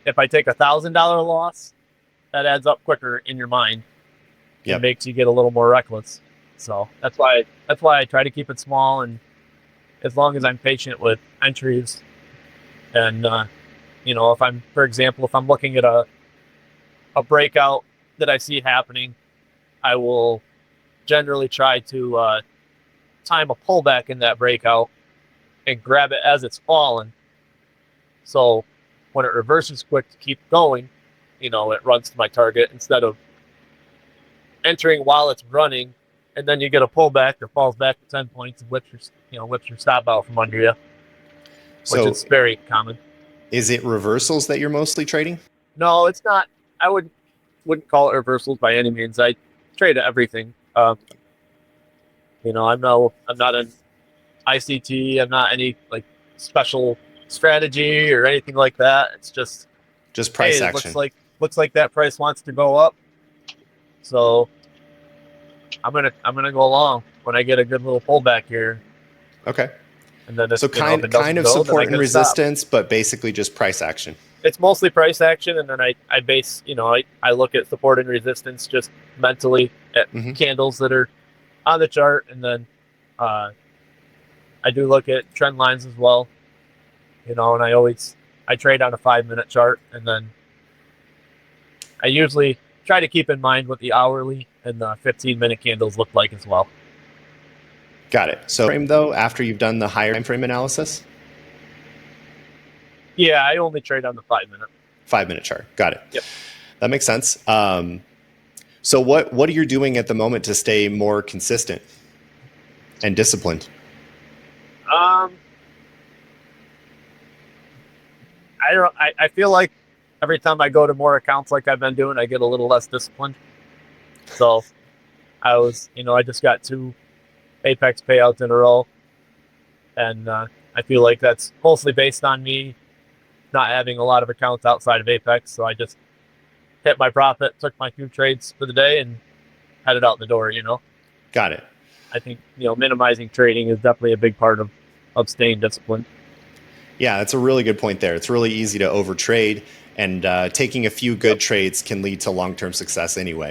if I take $1,000 loss, that adds up quicker in your mind. It Yep. makes you get a little more reckless. So that's why I try to keep it small, and as long as I'm patient with entries, and if I'm, for example, if I'm looking at a breakout that I see happening, I will generally try to time a pullback in that breakout and grab it as it's falling. So when it reverses quick to keep going, it runs to my target instead of entering while it's running, and then you get a pullback or falls back to 10 points and whips your stop out from under you, which So is very common. is it reversals that you're mostly trading? No, it's not. I wouldn't call it reversals by any means. I trade everything. I'm not an ICT. I'm not any like special strategy or anything like that. It's just Price hey, it action. looks like that price wants to go up, so I'm gonna go along when I get a good little pullback here. Okay. And then if, So if it doesn't kind of go, then I support and get a stop. resistance, but basically just price action. It's mostly price action, and then I base, I look at support and resistance just mentally at candles that are on the chart, and then I do look at trend lines as well, and I trade on a 5-minute chart, and then I usually try to keep in mind what the hourly and the 15-minute candles look like as well. Got it. So frame though, after you've done the higher time frame analysis? Yeah, I only trade on the 5-minute. 5-minute chart. Got it. Yep. That makes sense. So what are you doing at the moment to stay more consistent and disciplined? I feel like every time I go to more accounts like I've been doing, I get a little less disciplined. So I just got 2 Apex payouts in a row, and I feel like that's mostly based on me not having a lot of accounts outside of Apex. So I just hit my profit, took my 2 trades for the day, and headed out the door. Got it. I think minimizing trading is definitely a big part of staying disciplined. Yeah, that's a really good point there. It's really easy to overtrade, and taking a few good trades can lead to long-term success anyway.